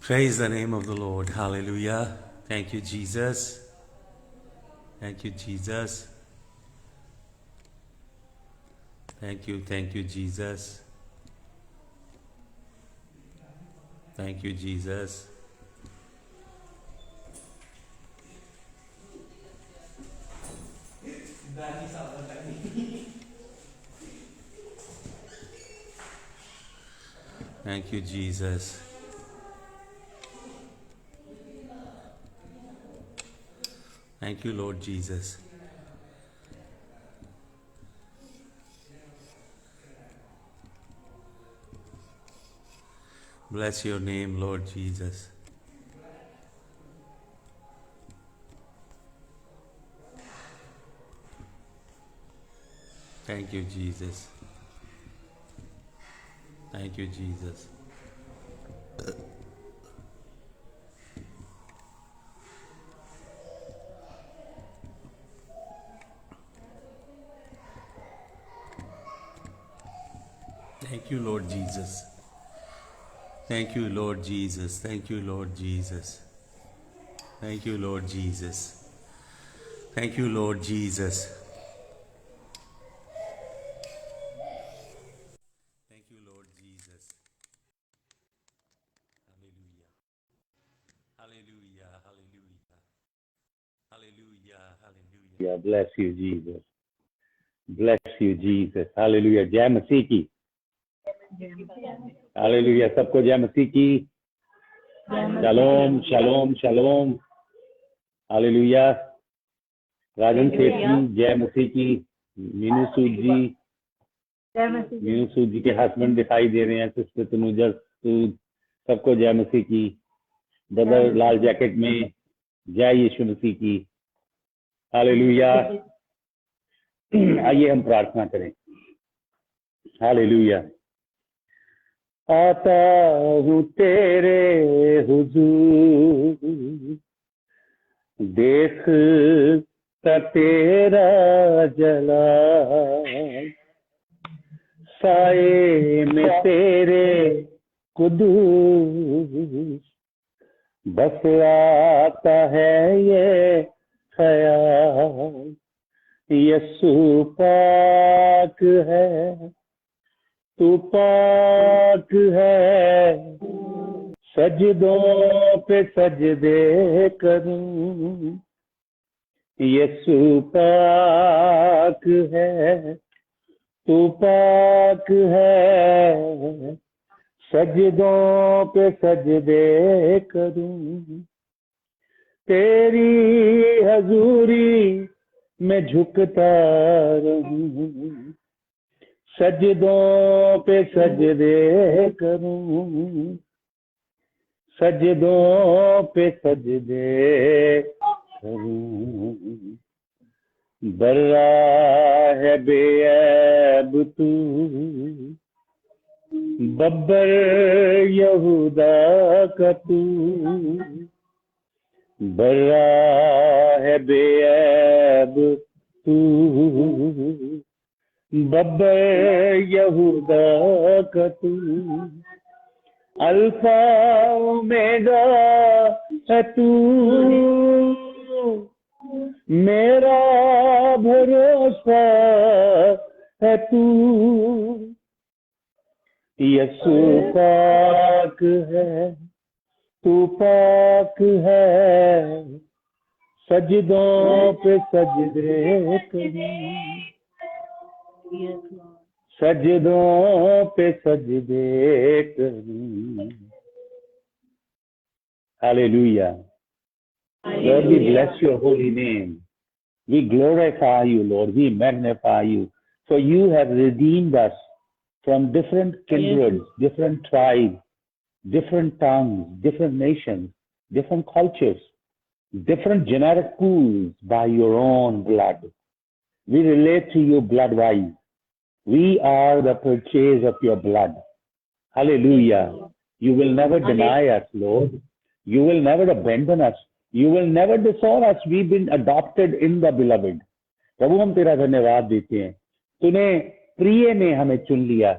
Praise the name of the Lord. Hallelujah. Thank you, Jesus. Thank you, Jesus. Thank you, Jesus. Thank you, Jesus. Thank you, Jesus. Thank you, Lord Jesus. Bless your name, Lord Jesus. Thank you, Jesus. Thank you, Jesus. Thank you, Lord Jesus. Thank you, Lord Jesus. Thank you, Lord Jesus. Thank you, Lord Jesus. Thank you, Lord Jesus. Thank you, Lord Jesus. Hallelujah. Hallelujah. Hallelujah. Hallelujah. Hallelujah. Yeah, bless you, Jesus. Bless you, Jesus. Hallelujah. जय मसीह की. Hallelujah. सबको जय मसीह की. Shalom, shalom, shalom. Hallelujah. राजन सेठ जी जय मसीह की. मीनू सूद जी के husband दिखाई दे रहे हैं. सिस्टर तनुजा सूद. सबको जय मसीह की. ब्रदर लाल जैकेट में जय यीशु मसीह की. हालेलुया. आइए हम प्रार्थना करें. हालेलुया. आता हूँ तेरे हुजूर, देख ता तेरा जलाल, साए में तेरे कुदूस, बस आता है ये ख्याल, यीशु पाक है, तू पाक है, सजदों पे सजदे करूं, यीशु पाक है, तू पाक है, सजदों पे सजदे करूं, तेरी हजूरी में झुकता रहूं, सजदों पे सजदे करूं, सजदों पे सजदे करूं, बर्रा है बेअब तू, बब्बर यहूदा का तू, बर्रा है बेअब तू, बब्बर यहूदा का तू, अल्फा ओमेगा है तू, मेरा भरोसा है तू, यीशु पाक है, तू पाक है, सजदों पे सजदे करूं, सजदों पे सजदे करूं. Hallelujah. Lord, we bless your holy name. We glorify you, Lord. We magnify you. For you have redeemed us from different kindreds, different tribes, different tongues, different nations, different cultures, different genetic pools by your own blood. We relate to you blood-wise. We are the purchase of your blood. Hallelujah. You will never deny us, Lord. You will never abandon us. You will never disown us. We've been adopted in the beloved. प्रभु हम तेरा धन्यवाद देते हैं. तूने प्रिय में हमें चुन लिया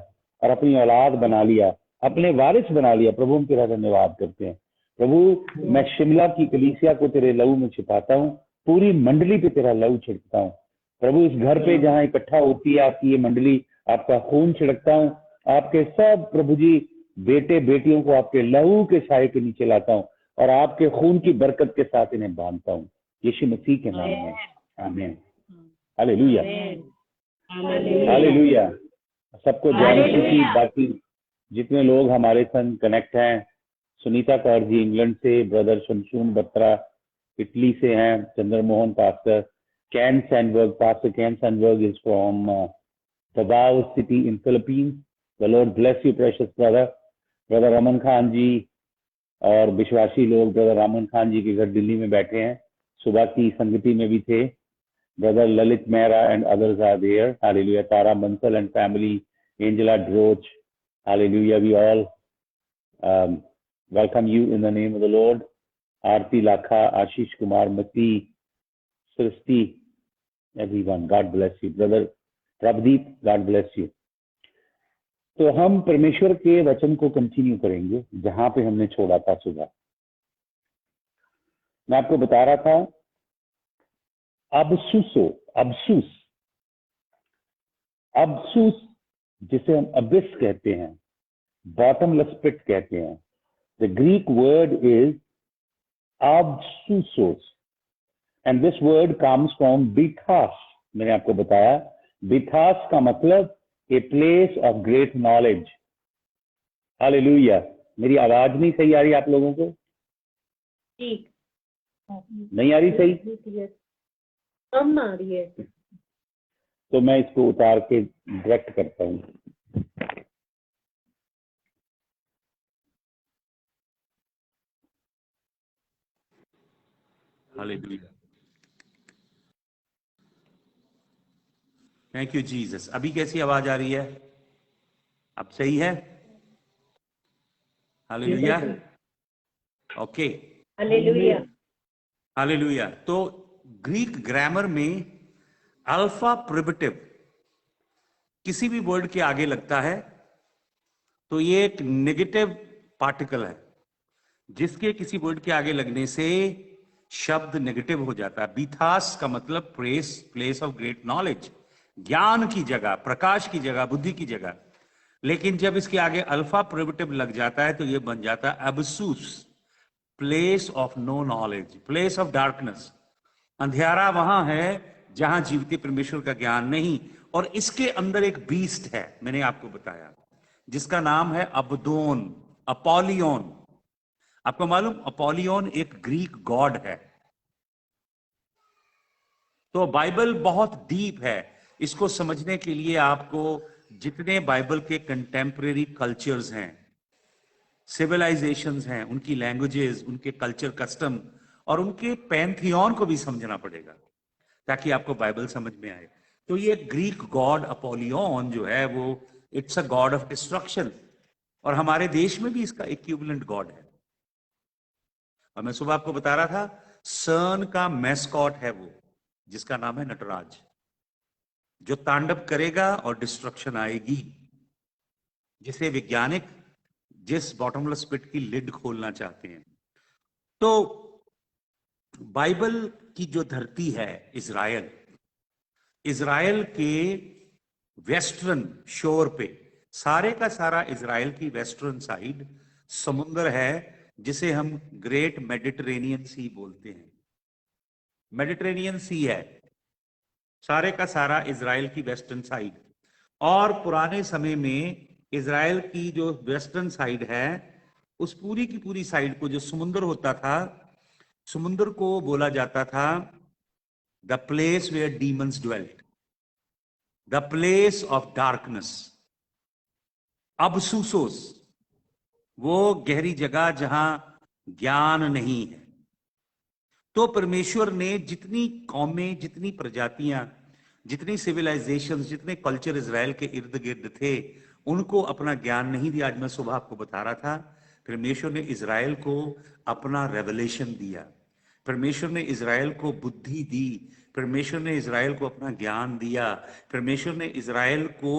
और अपनी औलाद बना लिया, अपने वारिस बना लिया. प्रभु हम तेरा धन्यवाद करते हैं. प्रभु मैं शिमला की कलीसिया को तेरे लहू में छिपाता हूँ, पूरी मंडली पे तेरा लहू छिड़कता हूँ। प्रभु इस घर पे जहाँ इकट्ठा होती है आपकी ये मंडली, आपका खून छिड़कता हूँ। आपके सब प्रभु जी बेटे बेटियों को आपके लहू के साए के नीचे लाता हूँ और आपके खून की बरकत के साथ इन्हें बांधता हूँ, यीशु मसीह के नाम में, आमीन। Hallelujah, hallelujah. सबको जय मसीह की। बाकी जितने लोग हमारे संग कनेक्ट हैं, सुनीता कौर जी इंग्लैंड से, ब्रदर शमशून बत्रा इटली से हैं, Chandramohan pastor Ken Sanberg, pastor Ken Sanberg is from Davao City in Philippines. The Lord bless you, precious brother. Brother Raman Khan ji और विश्वासी लोग ब्रदर रामन खान जी के घर दिल्ली में बैठे हैं, सुबह की संगति में भी थे। Brother Lalit Mehra and others are there. Hallelujah. Tara Bansal and family, Angela Droch, hallelujah. We all welcome you in the name of the Lord. Aarti Lakha, Ashish Kumar Mati, Srishti, everyone, God bless you. Brother Prabhdeep, God bless you. तो हम परमेश्वर के वचन को कंटिन्यू करेंगे जहां पे हमने छोड़ा था सुबह। मैं आपको बता रहा था अबसूस जिसे हम अबिस कहते हैं, बॉटमलेस पिट कहते हैं। The Greek word is absusos and this word comes from बिथास। मैंने आपको बताया बिथास का मतलब a place of great knowledge। Hallelujah. मेरी आवाज नहीं सही आ रही आप लोगों को? ठीक नहीं आ रही सही? कम आ रही है। तो मैं इसको उतार के डायरेक्ट करता हूँ। हालेलुया। Thank you Jesus. अभी कैसी आवाज आ रही है? अब सही है? हालेलुया। Okay, hallelujah. हालेलुया। तो ग्रीक ग्रामर में अल्फा प्रिमिटिव किसी भी वर्ड के आगे लगता है तो ये एक नेगेटिव पार्टिकल है, जिसके किसी वर्ड के आगे लगने से शब्द नेगेटिव हो जाता है। बीथास का मतलब प्लेस ऑफ ग्रेट नॉलेज, ज्ञान की जगह, प्रकाश की जगह, बुद्धि की जगह। लेकिन जब इसके आगे अल्फा प्रिमिटिव लग जाता है तो ये बन जाता है अबसूस, place of no knowledge, place of darkness. अंधेरा वहां है जहां जीवते परमेश्वर का ज्ञान नहीं। और इसके अंदर एक बीस्ट है, मैंने आपको बताया, जिसका नाम है अबदोन, अपोलियोन। आपको मालूम, अपोलियोन एक ग्रीक गॉड है। तो बाइबल बहुत डीप है। इसको समझने के लिए आपको जितने बाइबल के कंटेम्परेरी कल्चर्स हैं, सिविलाइजेशंस हैं, उनकी लैंग्वेजेस, उनके कल्चर कस्टम और उनके पैंथियन को भी समझना पड़ेगा ताकि आपको बाइबल समझ में आए। तो ये ग्रीक गॉड अपोलियोन जो है वो it's a God of destruction, और हमारे देश में भी इसका इक्विवेलेंट गॉड है। और मैं सुबह आपको बता रहा था सर्न का मैस्कॉट है वो, जिसका नाम है नटराज, जो तांडव करेगा और डिस्ट्रक्शन आएगी, जिसे वैज्ञानिक जिस बॉटमलेस पिट की लिड खोलना चाहते हैं। तो बाइबल की जो धरती है इजराइल, इजराइल के वेस्टर्न शोर पे, सारे का सारा इजराइल की वेस्टर्न साइड समुद्र है, जिसे हम ग्रेट मेडिटेरेनियन सी बोलते हैं। मेडिटेरेनियन सी है सारे का सारा इजराइल की वेस्टर्न साइड। और पुराने समय में इजराइल की जो वेस्टर्न साइड है, उस पूरी की पूरी साइड को जो समुद्र होता था, समुद्र को बोला जाता था the place where demons dwelt, the place of darkness, अबसूसोस, वो गहरी जगह जहां ज्ञान नहीं है। तो परमेश्वर ने जितनी कौमें, जितनी प्रजातियां, जितनी सिविलाइजेशन, जितने कल्चर इजराइल के इर्द गिर्द थे, उनको अपना ज्ञान नहीं दिया। आज मैं सुबह आपको बता रहा था, परमेश्वर ने इजराइल को अपना रेवलेशन दिया, परमेश्वर ने इजराइल को बुद्धि दी, परमेश्वर ने इजराइल को अपना ज्ञान दिया, परमेश्वर ने इजराइल को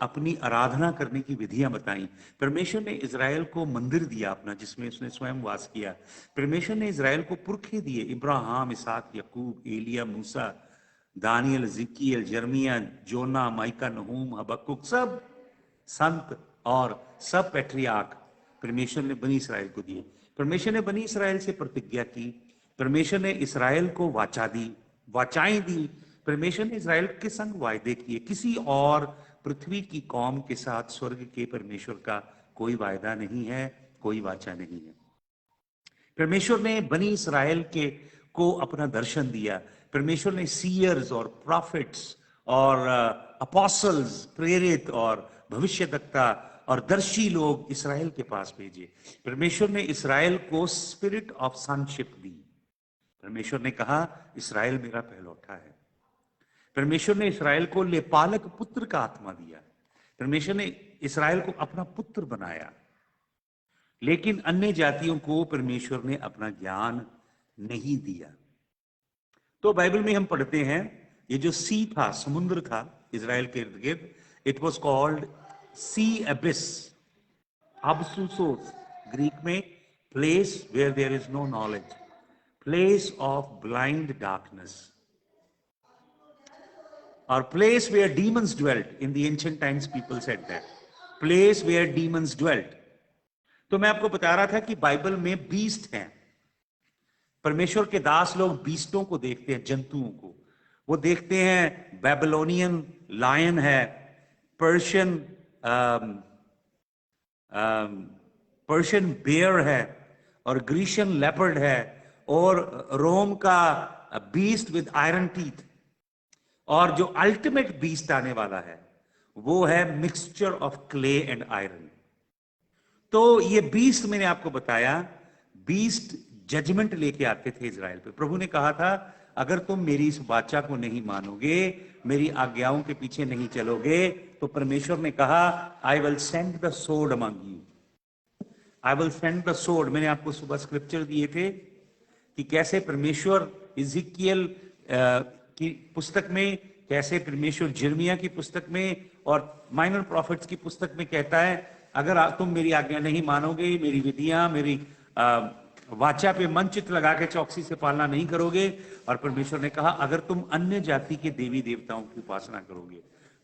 अपनी आराधना करने की विधियां बताई। परमेश्वर ने इज़राइल को मंदिर दिया अपना, जिसमें उसने स्वयं वास किया। परमेश्वर ने इज़राइल को पुरखे दिए, इब्राहिम, इसहाक, यकूब, एलिया, मूसा, दानियल, जिकियल, जर्मिया, जोना, माइका, नहूम, हबक्कुक, सब संत और सब पैट्रियार्क परमेश्वर ने बनी इसराइल को दिए। परमेश्वर ने बनी इसराइल से प्रतिज्ञा की। परमेश्वर ने इसराइल को वाचा दी, वाचाएं दी। परमेश्वर ने इसराइल के संग वायदे किए। किसी और पृथ्वी की कौम के साथ स्वर्ग के परमेश्वर का कोई वायदा नहीं है, कोई वाचा नहीं है। परमेश्वर ने बनी इसराइल के को अपना दर्शन दिया। परमेश्वर ने सीयर्स और प्रॉफिट्स और अपोस्टल्स, प्रेरित और भविष्यद्वक्ता और दर्शी लोग इसराइल के पास भेजे। परमेश्वर ने इसराइल को स्पिरिट ऑफ सनशिप दी। परमेश्वर ने कहा, इसराइल मेरा पहलौठा है। परमेश्वर ने इसराइल को लेपालक पुत्र का आत्मा दिया। परमेश्वर ने इसराइल को अपना पुत्र बनाया। लेकिन अन्य जातियों को परमेश्वर ने अपना ज्ञान नहीं दिया। तो बाइबल में हम पढ़ते हैं, ये जो सी था, समुद्र था इज़राइल के इर्द गिर्द, it was called the abyss, अबसुसोस, ग्रीक में place where there is no knowledge, place of blind darkness, और place where demons dwelt. In the ancient times people said that, place where demons dwelt. तो मैं आपको बता रहा था कि बाइबल में बीस्ट हैं। परमेश्वर के दास लोग बीस्टों को देखते हैं, जंतुओं को। वो देखते हैं बेबीलोनियन लायन है, पर्शियन पर्शियन बेयर है, और ग्रीशियन लेपर्ड है, और रोम का बीस्ट विद आयरन टीथ, और जो अल्टीमेट बीस्ट आने वाला है वो है mixture of clay and iron. तो ये बीस्ट मैंने आपको बताया, बीस्ट जजमेंट लेके आते थे इज़राइल पे। प्रभु ने कहा था, अगर तुम मेरी इस वाचा को नहीं मानोगे, मेरी आज्ञाओं के पीछे नहीं चलोगे, तो परमेश्वर ने कहा, I will send the sword among you, I will send the sword. मैंने आपको सुबह स्क्रिप्चर दिए थे कि कैसे परमेश्वर इज़िकियल की पुस्तक में, कैसे परमेश्वर जिर्मिया की पुस्तक में और माइनर प्रॉफिट्स की पुस्तक में कहता है, अगर तुम मेरी आज्ञा नहीं मानोगे, मेरी विधियां, मेरी वाचा पे मन चित लगा के चौकसी से पालना नहीं करोगे, और परमेश्वर ने कहा, अगर तुम अन्य जाति के देवी देवताओं की उपासना करोगे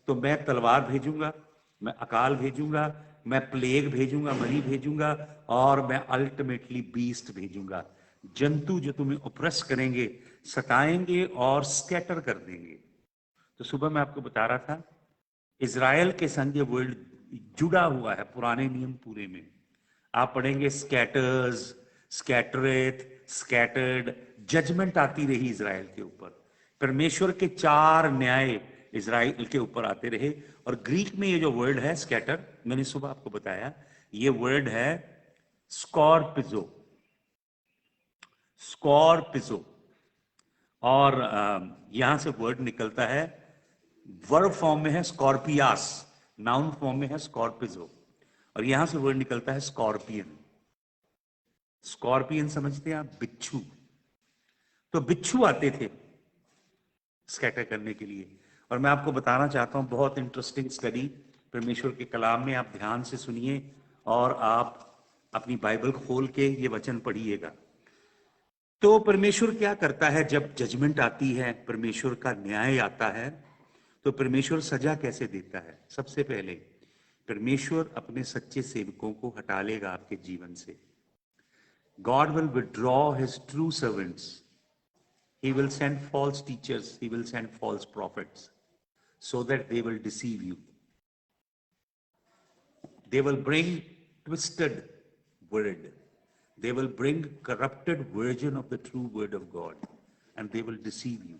तो मैं तलवार भेजूंगा, मैं अकाल भेजूंगा, मैं प्लेग भेजूंगा, मरी भेजूंगा, और मैं अल्टीमेटली बीस्ट भेजूंगा, जंतु जो तुम्हें ओप्रेस करेंगे, सताएंगे और स्कैटर कर देंगे। तो सुबह मैं आपको बता रहा था, इज़राइल के संग ये वर्ल्ड जुड़ा हुआ है पुराने नियम पूरे में। आप पढ़ेंगे स्कैटर्स, स्कैटरेथ, स्कैटर्ड, जजमेंट आती रही इज़राइल के ऊपर। परमेश्वर के 4 न्याय इज़राइल के ऊपर आते रहे। और ग्रीक में ये जो वर्ड है स्कैटर, मैंने सुबह आपको बताया, ये वर्ड है स्कॉर्पिजो, स्कॉर्पिजो। और यहां से वर्ड निकलता है, वर्ब फॉर्म में है स्कॉर्पियास, नाउन फॉर्म में है स्कॉर्पिजो, और यहां से वर्ड निकलता है स्कॉर्पियन। स्कॉर्पियन समझते हैं आप, बिच्छू। तो बिच्छू आते थे स्कैटर करने के लिए। और मैं आपको बताना चाहता हूं, बहुत इंटरेस्टिंग स्टडी परमेश्वर के कलाम में, आप ध्यान से सुनिए और आप अपनी बाइबल खोल के ये वचन पढ़िएगा। तो परमेश्वर क्या करता है जब जजमेंट आती है, परमेश्वर का न्याय आता है, तो परमेश्वर सजा कैसे देता है? सबसे पहले परमेश्वर अपने सच्चे सेवकों को हटा लेगा आपके जीवन से। God will withdraw his true servants. He will send false teachers, he will send false prophets, so that they will deceive you. They will bring twisted word. They will bring corrupted version of the true word of God, and they will deceive you.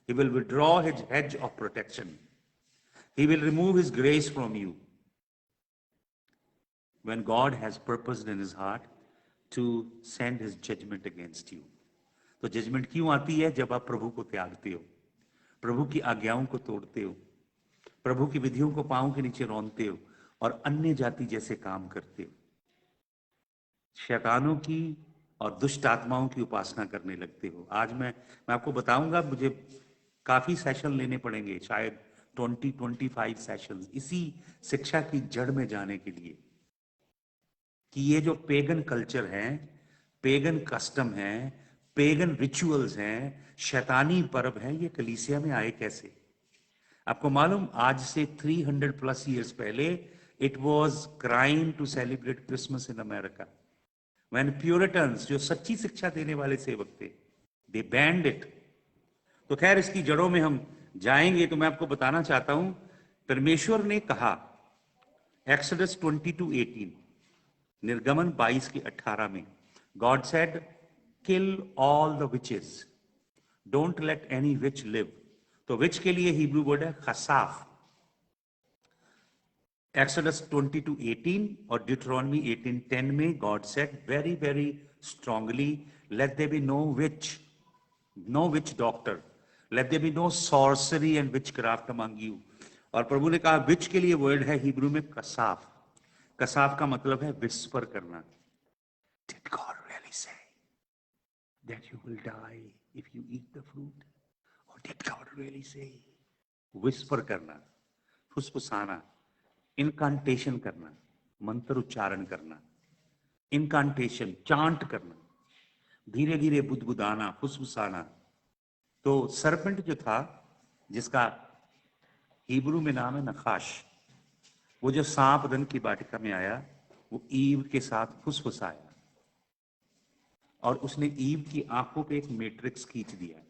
He will withdraw his hedge of protection. He will remove his grace from you. When God has purposed in his heart to send his judgment against you. तो judgement क्यों आती है? जब आप प्रभु को त्यागते हो, प्रभु की आज्ञाओं को तोड़ते हो, प्रभु की विधियों को पांव के नीचे रौंदते हो और अन्य जाति जैसे काम करते हो, शैतानों की और दुष्ट आत्माओं की उपासना करने लगते हो। आज मैं आपको बताऊंगा, मुझे काफी सेशन लेने पड़ेंगे, शायद 20-25 सेशंस इसी शिक्षा की जड़ में जाने के लिए कि ये जो पेगन कल्चर है, पेगन कस्टम है, पेगन रिचुअल्स हैं, शैतानी पर्व हैं, ये कलीसिया में आए कैसे। आपको मालूम, आज से 300 प्लस ईयर्स पहले it was crime to celebrate Christmas in America when Puritans, जो सच्ची शिक्षा देने वाले सेवक थे, दे बैंड इट। तो खैर, इसकी जड़ों में हम जाएंगे तो मैं आपको बताना चाहता हूं, परमेश्वर ने कहा एक्सोडस 22:18, निर्गमन 22 के 18 में, God said kill all the witches, don't let any which live. तो विच के लिए हिब्रू वर्ड है खसाफ। एक्सोडस 22:18 और ड्यूटरोनमी 18:10 में God said very very strongly, let there be no witch doctor, let there be no sorcery and witchcraft among you. और प्रभु ने कहा विच के लिए वर्ड है हिब्रू में कसाफ। कसाफ का मतलब है विस्पर करना। Did God really say that you will die if you eat the fruit? Or did God really say? Whisper करना, फुसफुसाना, इनकांटेशन करना, मंत्र उच्चारण करना, इनकांटेशन, चांट करना, धीरे धीरे बुदबुदाना, फुसफुसाना। तो सरपेंट जो था, जिसका हिब्रू में नाम है नखाश, वो जो सांप रंग की वाटिका में आया, वो ईव के साथ फुसफुसाया और उसने ईव की आंखों पे एक मैट्रिक्स खींच दिया।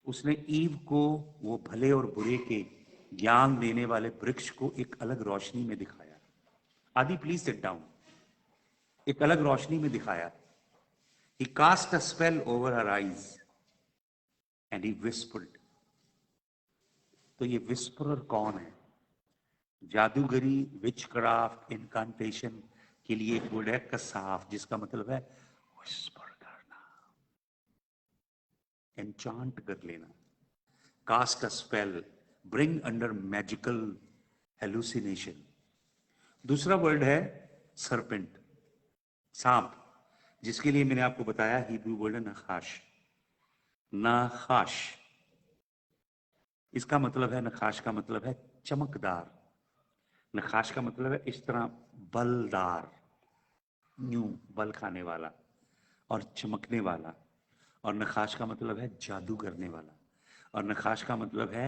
उसने ईव को वो भले और बुरे के ज्ञान देने वाले वृक्ष को एक अलग रोशनी में दिखाया। आदि प्लीज सिट डाउन। एक अलग रोशनी में दिखाया। He cast a spell over her eyes and he whispered। तो ये विस्परर कौन है? जादूगरी, विचक्राफ्ट, इनकांटेशन के लिए एक वर्ड है कसाफ, जिसका मतलब है विस्पर करना, एनचांट कर लेना, cast a spell, bring under magical hallucination. दूसरा वर्ड है सरपेंट, सांप, जिसके लिए मैंने आपको बताया हिब्रू वर्ड है नखाश। नखाश, इसका मतलब है, नखाश का मतलब है चमकदार। नखाश का मतलब है इस तरह बलदार, न्यू बल खाने वाला और चमकने वाला। और नखाश का मतलब है जादू करने वाला। और नखाश का मतलब है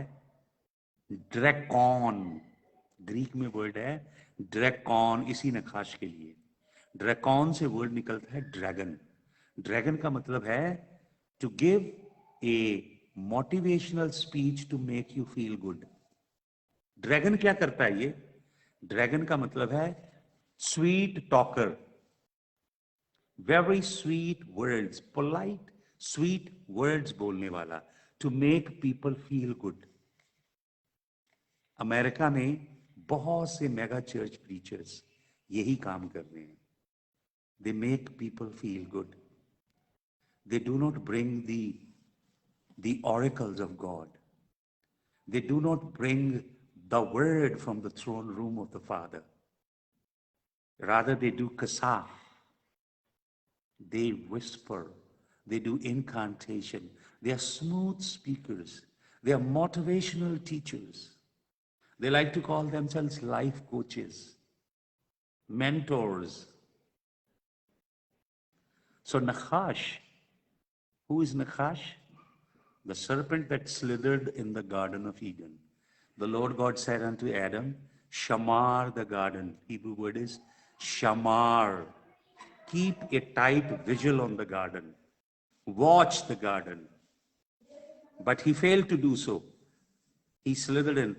ड्रैकॉन, ग्रीक में वर्ड है ड्रैकॉन, इसी नखाश के लिए। ड्रैकॉन से वर्ड निकलता है ड्रैगन। ड्रैगन का मतलब है to give a motivational speech to make you feel good. Dragon क्या करता है? ये ड्रैगन का मतलब है sweet talker, very sweet words, polite sweet words बोलने वाला, to make people feel good. America में बहुत से मेगा चर्च प्रीचर्स यही काम कर रहे हैं। They make people feel good. They do not bring the oracles of God. They do not bring the word from the throne room of the Father. Rather, they do kasaf. They whisper. They do incantation. They are smooth speakers. They are motivational teachers. They like to call themselves life coaches, mentors. So Nakhash, who is Nakhash? The serpent that slithered in the Garden of Eden. The Lord God said unto Adam, Shamar the garden. Hebrew word is Shamar. Keep a tight vigil on the garden. Watch the garden. But he failed to do so. He slithered in.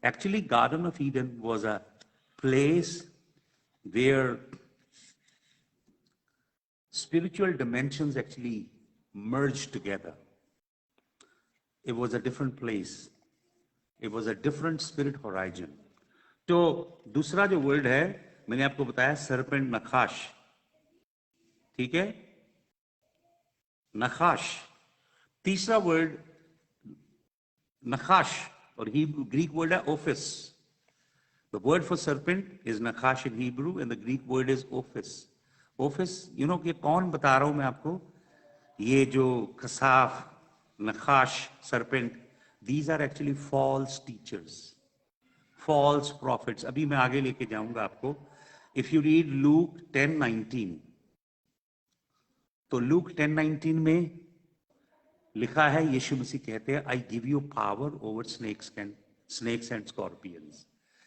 Actually, Garden of Eden was a place where spiritual dimensions actually merged together. It was a different place. It was a different spirit horizon. तो दूसरा जो word है, मैंने आपको बताया serpent, नखाश। ठीक है, नखाश। तीसरा वर्ड नखाश और हिब्रू ग्रीक वर्ड है office. The word for serpent is nakash in Hebrew and the Greek word is ophis. Ophis, you know, ये कौन बता रहा हूं मैं आपको? ये जो कसाफ, नखाश, serpent, These are actually false teachers, false prophets. अभी मैं आगे लेके जाऊंगा आपको. If you read Luke 10:19, तो Luke 10:19 में लिखा है, यीशु मसीह कहते हैं, I give you power over snakes and scorpions.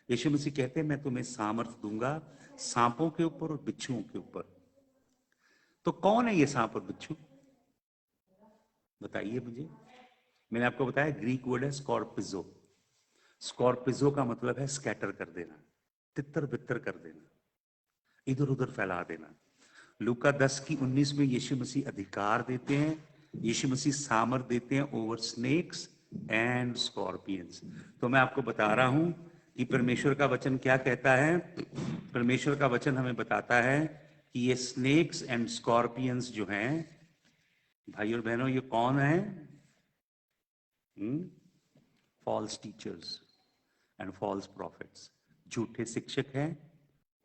यीशु मसीह कहते हैं, मैं तुम्हें सामर्थ दूंगा सांपों के ऊपर और बिच्छुओं के ऊपर. तो कौन है ये सांप और बिच्छू? बताइए मुझे. मैंने आपको बताया ग्रीक वर्ड है स्कॉर्पिजो. स्कॉर्पिजो का मतलब है स्कैटर कर देना, तितर बितर कर देना, इधर उधर फैला देना. लूका 10:19 में यीशु मसीह अधिकार देते हैं, यीशु मसीह सामर्थ देते हैं ओवर स्नेक्स एंड स्कॉर्पियंस. तो मैं आपको बता रहा हूं कि परमेश्वर का वचन क्या कहता है. परमेश्वर का वचन हमें बताता है कि ये स्नेक्स एंड स्कॉर्पियंस जो हैं, भाई और बहनों, ये कौन है? False teachers and false prophets. झूठे शिक्षक हैं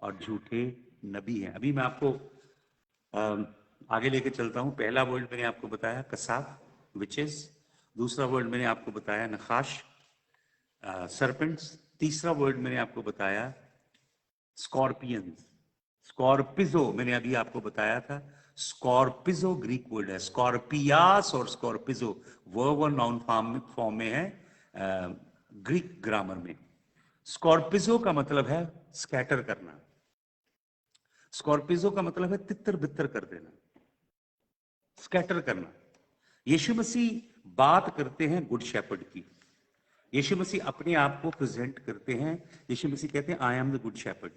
और झूठे नबी हैं. अभी मैं आपको आगे लेके चलता हूं. पहला वर्ड मैंने आपको बताया कसाब, विचेस. दूसरा वर्ड मैंने आपको बताया नखाश, सर्पेंट्स. तीसरा वर्ड मैंने आपको बताया स्कॉर्पियंस. स्कॉर्पिजो मैंने अभी आपको बताया था. स्कॉर्पिजो ग्रीक वर्ड है. स्कॉर्पियास और स्कॉर्पिजो वर्ब और नाउन फॉर्म में है ग्रीक ग्रामर में. स्कॉर्पिजो का मतलब है स्कैटर करना. स्कॉर्पिजो का मतलब है तितर बितर कर देना, स्कैटर करना. यीशु मसीह बात करते हैं गुड शेपर्ड की. यीशु मसीह अपने आप को प्रेजेंट करते हैं. यीशु मसीह कहते हैं I am the good shepherd.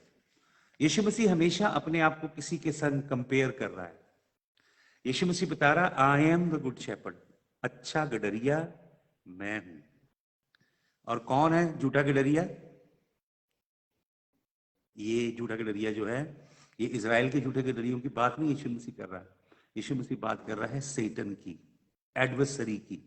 यीशु मसीह हमेशा अपने आप को किसी के संग कंपेयर कर रहा है. यीशु मसीह बता रहा I am the good shepherd. अच्छा गडरिया मैं हूं. और कौन है झूठा गडरिया? ये झूठा गडरिया जो है, ये इजराइल के झूठे गडरियों की बात नहीं यीशु मसीह कर रहा है. यीशु मसीह बात कर रहा है सेटन की, एडवर्सरी की,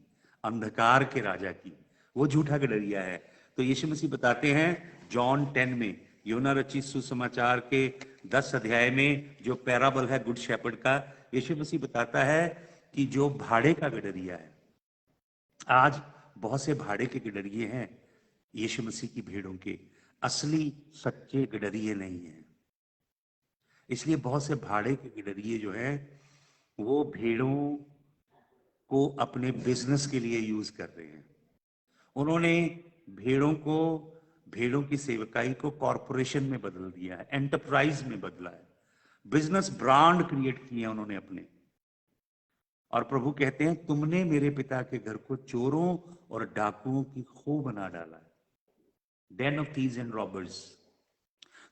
अंधकार के राजा की. वो झूठा गडरिया है. तो यीशु मसीह बताते हैं जॉन 10 में, यूना रचित सुसमाचार के 10 अध्याय में जो पैराबल है गुड शेपर्ड का, यीशु मसीह बताता है कि जो भाड़े का गडरिया है. आज बहुत से भाड़े के गडरिये हैं यीशु मसीह की भेड़ों के, असली सच्चे गडरिये नहीं हैं. इसलिए बहुत से भाड़े के गडरिये जो हैं वो भेड़ों को अपने बिजनेस के लिए यूज कर रहे हैं. उन्होंने भेड़ों की सेवकाई को कॉरपोरेशन में बदल दिया है, एंटरप्राइज में बदला है, बिजनेस ब्रांड क्रिएट किया उन्होंने अपने. और प्रभु कहते हैं तुमने मेरे पिता के घर को चोरों और डाकुओं की खो बना डाला, den of thieves and robbers.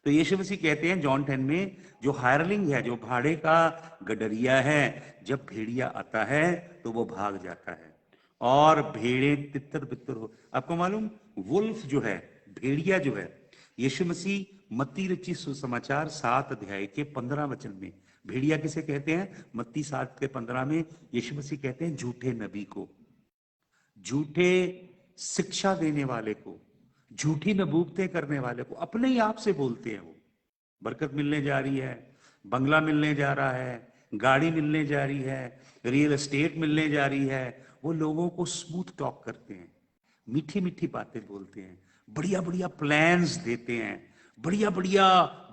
तो यीशु मसीह कहते हैं जॉन 10 में, जो हायरलिंग है, जो भाड़े का गडरिया है, जब भेड़िया आता है तो वो भाग जाता है और भेड़ें तितर बितर हो. आपको मालूम, वुल्फ जो है, भेड़िया जो है, यीशु मसीह मत्ती रचित सुसमाचार 7 अध्याय के 15 वचन में भेड़िया किसे कहते हैं? मत्ती 7 के 15 में यीशु मसीह कहते हैं झूठे नबी को, झूठे शिक्षा देने वाले को, झूठी नबूवतें करने वाले को. अपने ही आप से बोलते हैं वो बरकत मिलने जा रही है, बंगला मिलने जा रहा है, गाड़ी मिलने जा रही है, रियल एस्टेट मिलने जा रही है. वो लोगों को स्मूथ टॉक करते हैं, मीठी मीठी बातें बोलते हैं, बढ़िया बढ़िया प्लान्स देते हैं, बढ़िया बढ़िया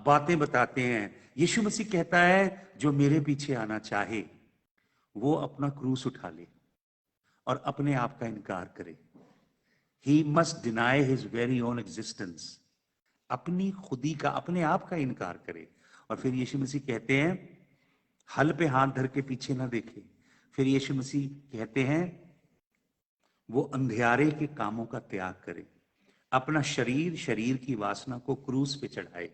बातें बताते हैं. यीशु मसीह कहता है जो मेरे पीछे आना चाहे वो अपना क्रूस उठा ले और अपने आप का इनकार करे. He must deny his very own existence. अपनी खुदी का, अपने आप का इनकार करे. और फिर यीशु मसीह कहते हैं हल पे हाथ धर के पीछे ना देखे. फिर यीशु मसीह कहते हैं वो अंधियारे के कामों का त्याग करे, अपना शरीर की वासना को क्रूस पे चढ़ाए.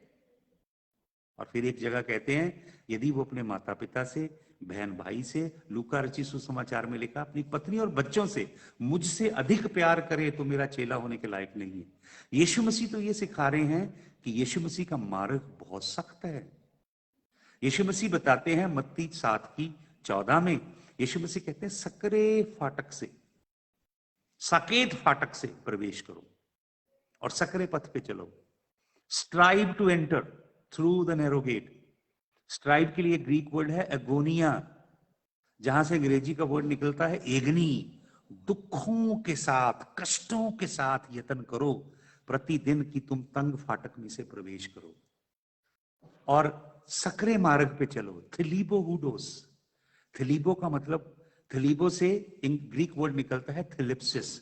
और फिर एक जगह कहते हैं यदि वो अपने माता पिता से, बहन भाई से, लूका रचित सुसमाचार में लिखा अपनी पत्नी और बच्चों से मुझसे अधिक प्यार करे तो मेरा चेला होने के लायक नहीं है. यीशु मसीह तो ये सिखा रहे हैं कि यीशु मसीह का मार्ग बहुत सख्त है. यीशु मसीह बताते हैं मत्ती 7:14 में, यीशु मसीह कहते हैं साकेत फाटक से प्रवेश करो और सकरे पथ पे चलो. Strive to enter through the narrow gate. Strive के लिए ग्रीक वर्ड है एगोनिया, जहां से अंग्रेजी का वर्ड निकलता है एगनी. दुखों के साथ, कष्टों के साथ यत्न करो प्रतिदिन कि तुम तंग फाटक में से प्रवेश करो और सकरे मार्ग पे चलो। थिलीबो हुडोस, थिलीबो का मतलब, थिलीबो से ग्रीक वर्ड निकलता है थिलिप्सिस।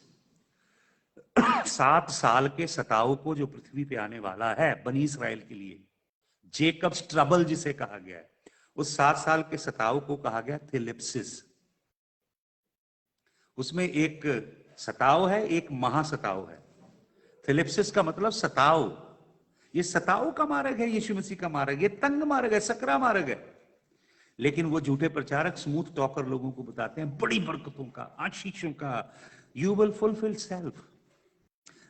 7 साल के सताव को जो पृथ्वी पे आने वाला है बनी इसराइल के लिए, जेकब्स ट्रबल जिसे कहा गया है, उस 7 साल के सताव को कहा गया थिलिप्सिस। उसमें एक सताव है, एक महासताव है। थिलिप्सिस का मतलब सताव। ये सताव का मार्ग है, यीशु मसीह का मार्ग, ये तंग मार्ग है, सकरा मार्ग है। लेकिन वो झूठे प्रचारक स्मूथ टॉकर लोगों को बताते हैं बड़ी बरकतों का, आशीषों का। You will fulfil self,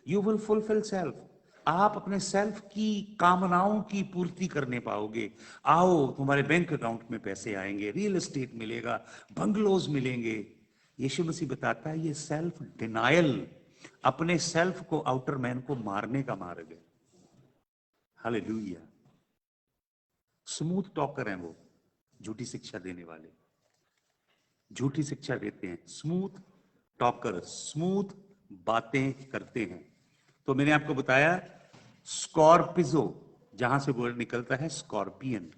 you will fulfil self. आप अपने सेल्फ की कामनाओं की पूर्ति करने पाओगे। आओ, तुम्हारे बैंक अकाउंट में पैसे आएंगे, रियल एस्टेट मिलेगा, बंगलोज मिलेंगे। यीशु मसीह बताता है ये सेल्फ डिनायल, अपने सेल्फ को, आउटर मैन को मारने का मार्ग है। हालेलुया। स्मूथ टॉकर हैं वो, झूठी शिक्षा देने वाले, झूठी शिक्षा देते हैं। स्मूथ टॉकर, स्मूथ बातें करते हैं। तो मैंने आपको बताया स्कॉर्पिजो, जहां से वर्ड निकलता है स्कॉर्पियन।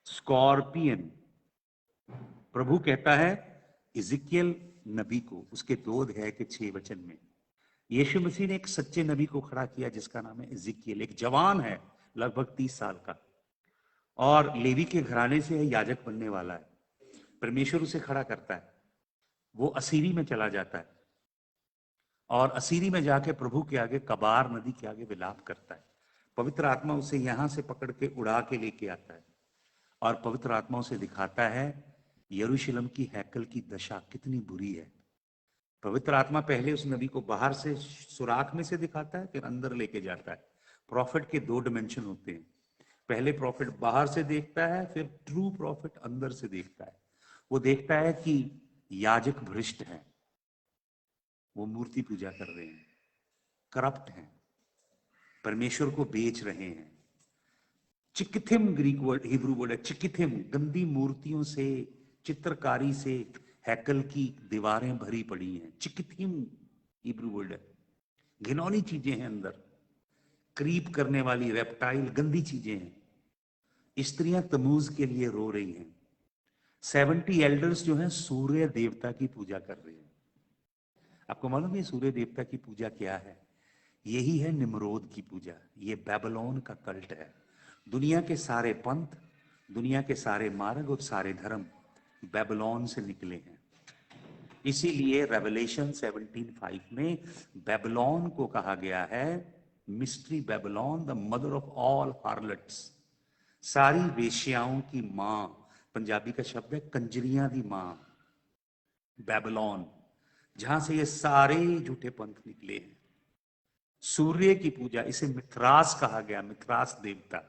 स्कॉर्पियन, प्रभु कहता है इजिकियल नबी को, उसके 2 अध्याय के 6 वचन में, यीशु मसीह ने एक सच्चे नबी को खड़ा किया जिसका नाम है इजिकियल। एक जवान है, लगभग 30 साल का, और लेवी के घराने से है, याजक बनने वाला है। परमेश्वर उसे खड़ा करता है। वो असीरी में चला जाता है और असीरी में जाके प्रभु के आगे, कबार नदी के आगे विलाप करता है। पवित्र आत्मा उसे यहां से पकड़ के उड़ा के लेके आता है और पवित्र आत्मा उसे दिखाता है यरूशलेम की हैकल की दशा कितनी बुरी है। पवित्र आत्मा पहले उस नबी को बाहर से सुराख में से दिखाता है, फिर अंदर लेके जाता है। प्रॉफिट के 2 डिमेंशन होते हैं। पहले प्रॉफिट बाहर से देखता है, फिर ट्रू प्रॉफिट अंदर से देखता है। वो देखता है कि याजक भ्रष्ट है, वो मूर्ति पूजा कर रहे हैं, करप्ट हैं, परमेश्वर को बेच रहे हैं। चिकिथिम ग्रीक वर्ड, हिब्रू वर्ड है चिकिथिम। गंदी मूर्तियों से, चित्रकारी से हैकल की दीवारें भरी पड़ी हैं। चिकिथिम हिब्रू वर्ड है। घिनौनी चीजें हैं अंदर, क्रीप करने वाली रेप्टाइल गंदी चीजें हैं। स्त्रियां तमूज के लिए रो रही हैं। 70 एल्डर्स जो हैं सूर्य देवता की पूजा कर रहे हैं। आपको मालूम है सूर्य देवता की पूजा क्या है? यही है निम्रोद की पूजा। ये बेबीलोन का कल्ट है। दुनिया के सारे पंथ, दुनिया के सारे मार्ग और सारे धर्म बेबीलोन से निकले हैं। इसीलिए रेवलेशन 17:5 में बेबीलोन को कहा गया है mystery Babylon, the mother of all harlots. सारी वेश्याओं की मां, पंजाबी का शब्द है कंजरियां दी मां, बेबीलोन, जहां से ये सारे झूठे पंथ निकले हैं। सूर्य की पूजा, इसे मिथरास कहा गया, मिथरास देवता।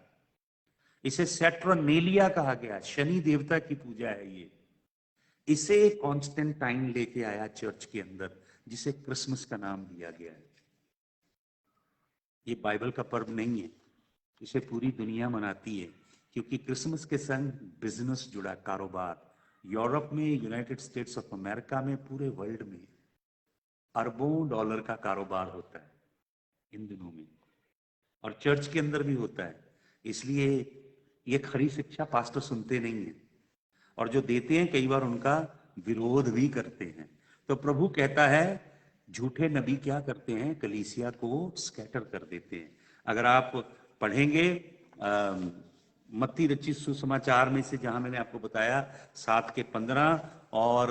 इसे सेट्रोनेलिया कहा गया, शनि देवता की पूजा है ये। इसे कॉन्स्टेंटाइन लेके आया चर्च के अंदर, जिसे क्रिसमस का नाम दिया गया है। ये बाइबल का पर्व नहीं है, इसे पूरी दुनिया मनाती है, क्योंकि क्रिसमस के संग बिजनेस जुड़ा, कारोबार। यूरोप में, यूनाइटेड स्टेट्स ऑफ अमेरिका में, पूरे वर्ल्ड में अरबों डॉलर का कारोबार होता है इन दिनों में, और चर्च के अंदर भी होता है। इसलिए ये खरी शिक्षा पास्टर सुनते नहीं है, और जो देते हैं कई बार उनका विरोध भी करते हैं। तो प्रभु कहता है झूठे नबी क्या करते हैं, कलीसिया को स्कैटर कर देते हैं। अगर आप पढ़ेंगे मत्ती रचित सुसमाचार में से, जहां मैंने आपको बताया 7 के 15 और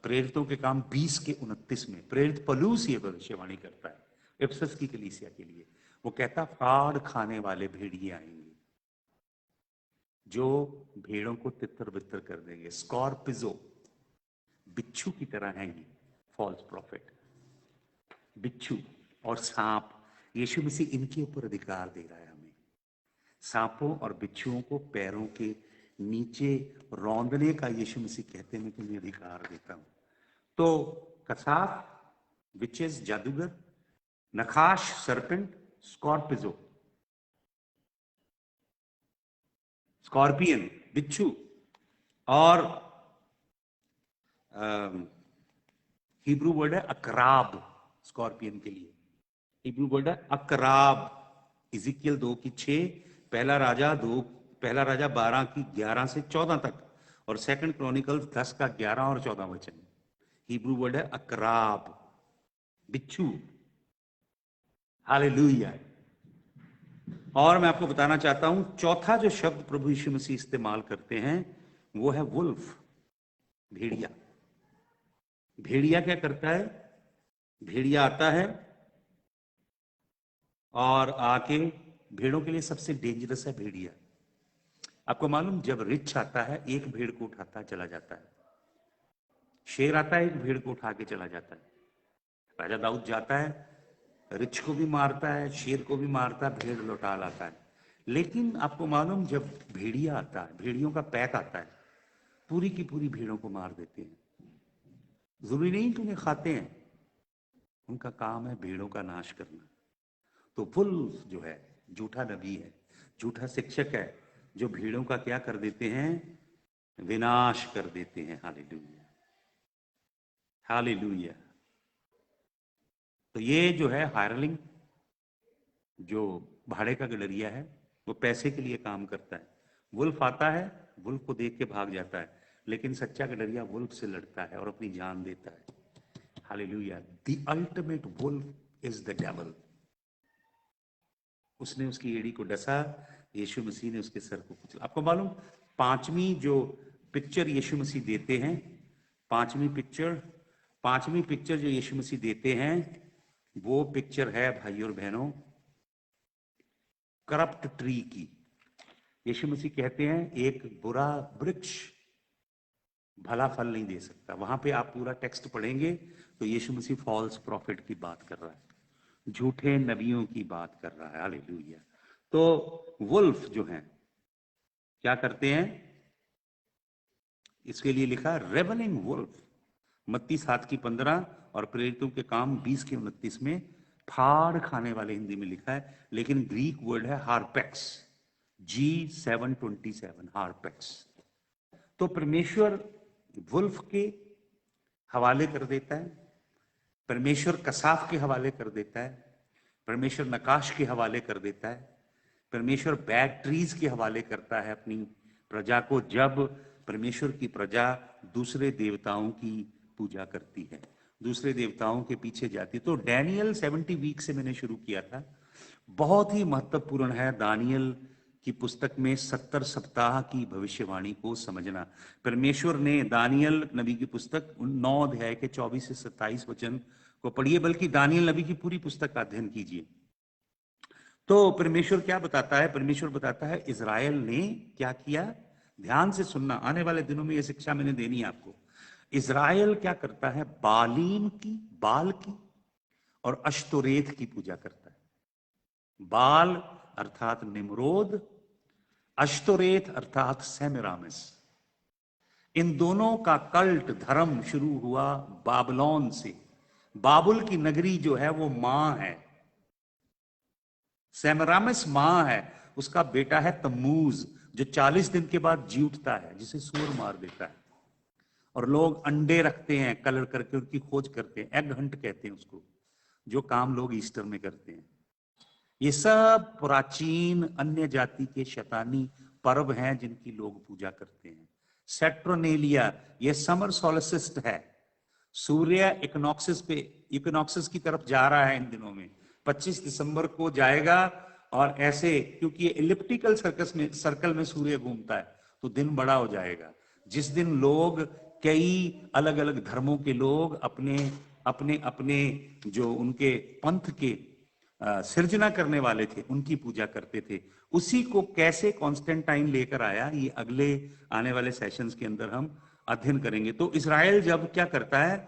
प्रेरितों के काम 20 के 29 में, प्रेरित पलूस ये भविष्यवाणी करता है इफिसस की कलीसिया के लिए। वो कहता फाड़ खाने वाले भेड़िए आएंगे जो भेड़ों को तितर बितर कर देंगे। स्कॉर्पिजो, बिच्छू की तरह है ये फॉल्स प्रॉफिट। बिच्छू और सांप, यीशु मसीह इनके ऊपर अधिकार दे रहा है हमें। सांपों और बिच्छुओं को पैरों के नीचे रौंदने का यीशु मसीह कहते हैं मैं तुम्हें अधिकार देता हूं। तो कसाफ, विचेस जादूगर, नखाश सर्पेंट, स्कॉर्पिजो, स्कॉर्पियन बिच्छू, और हिब्रू वर्ड है अकराब, स्कॉर्पियन के लिए हिब्रू वर्ड है अकराब। इजिकियल 2:6, पहला राजा 12:11 से 14 तक, और सेकंड क्रॉनिकल्स 10:11 और 14 वचन। हिब्रू वर्ड है अकराब, बिच्छू। हालेलुया। और मैं आपको बताना चाहता हूं, चौथा जो शब्द प्रभु यीशु मसीह इस्तेमाल करते हैं वो है वुल्फ, भेड़िया। भेड़िया क्या करता है? भेड़िया आता है और आके भेड़ों के लिए सबसे डेंजरस है भेड़िया। आपको मालूम, जब रिछ आता है एक भेड़ को उठाता चला जाता है, शेर आता है एक भेड़ को उठा के चला जाता है, राजा दाऊद जाता है रिछ को भी मारता है, शेर को भी मारता है, भेड़ लौटा लाता है। लेकिन आपको मालूम, जब भेड़िया आता है, भेड़ियों का पैक आता है, पूरी की पूरी भेड़ों को मार देते हैं। जरूरी नहीं कि उन्हें खाते हैं, उनका काम है भेड़ों का नाश करना। तो वुल्फ जो है झूठा नबी है, झूठा शिक्षक है, जो भेड़ों का क्या कर देते हैं? विनाश कर देते हैं। Hallelujah, hallelujah. तो ये जो है हायरलिंग, जो भाड़े का गडरिया है, वो पैसे के लिए काम करता है। वुल्फ आता है, वुल्फ को देख के भाग जाता है, लेकिन सच्चा गडरिया वुल्फ से लड़ता है और अपनी जान देता है। Hallelujah. The ultimate wolf is the devil. उसने उसकी एड़ी को डसा, यीशु मसीह ने उसके सर को कुचला। आपको मालूम, पांचवी जो पिक्चर यीशु मसीह देते हैं, पांचवी पिक्चर जो यीशु मसीह देते हैं, वो पिक्चर है भाइयों और बहनों करप्ट ट्री की। यीशु मसीह कहते हैं एक बुरा वृक्ष भला फल नहीं दे सकता। वहां पे आप पूरा टेक्स्ट पढ़ेंगे तो यीशु मसीह फॉल्स प्रॉफिट की बात कर रहा है, झूठे नबियों की बात कर रहा है। हालेलुया। तो वुल्फ जो है क्या करते हैं? इसके लिए लिखा रेवलिंग वुल्फ, मत्ती 7:15 और प्रेरितों के काम 20:29 में फाड़ खाने वाले हिंदी में लिखा है, लेकिन ग्रीक वर्ड है हार्पेक्स, G7:27, हार्पेक्स। तो परमेश्वर वुल्फ के हवाले कर देता है, परमेश्वर कसाफ के हवाले कर देता है, परमेश्वर नकाश के हवाले कर देता है, परमेश्वर बैड ट्रीज के हवाले करता है अपनी प्रजा को, जब परमेश्वर की प्रजा दूसरे देवताओं की पूजा करती है, दूसरे देवताओं के पीछे जाती है। तो डैनियल 70 वीक से मैंने शुरू किया था, बहुत ही महत्वपूर्ण है दानियल की पुस्तक में 70 सप्ताह की भविष्यवाणी को समझना। परमेश्वर ने दानियल नबी की पुस्तक 9 अध्याय के 24 से 27 वचन को पढ़िए, बल्कि दानियल नबी की पूरी पुस्तक का अध्ययन कीजिए। तो परमेश्वर क्या बताता है? परमेश्वर बताता है इजराइल ने क्या किया। ध्यान से सुनना, आने वाले दिनों में यह शिक्षा मैंने देनी है आपको। इजराइल क्या करता है? बालीम की, बाल की और अश्तोरेत की पूजा करता है। बाल अर्थात निम्रोद, अश्तोरेत अर्थात सेमिरामिस। इन दोनों का कल्ट धर्म शुरू हुआ बाबलोन से। बाबुल की नगरी जो है वो मां है, सेमिरामिस मां है, उसका बेटा है तम्मूज, जो 40 दिन के बाद जी उठता है, जिसे सूर मार देता है। और लोग अंडे रखते हैं कलर करके, उनकी खोज करते हैं, एग हंट कहते हैं उसको, जो काम लोग ईस्टर में करते हैं। ये सब प्राचीन अन्य जाति के शैतानी पर्व हैं जिनकी लोग पूजा करते हैं। सेट्रोनेलिया ये समर सोलिस्टिस है, सूर्य इक्विनॉक्सिस की तरफ जा रहा है इन दिनों में, 25 दिसंबर को जाएगा। और ऐसे क्योंकि ये इलिप्टिकल सर्कल में सूर्य घूमता है तो दिन बड़ा हो जाएगा, जिस दिन लोग कई अलग अलग धर्मों के लोग अपने अपने अपने जो उनके पंथ के सृजना करने वाले थे उनकी पूजा करते थे। उसी को कैसे कॉन्स्टेंटाइन लेकर आया, ये अगले आने वाले सेशंस के अंदर हम अध्ययन करेंगे। तो इजराइल जब क्या करता है,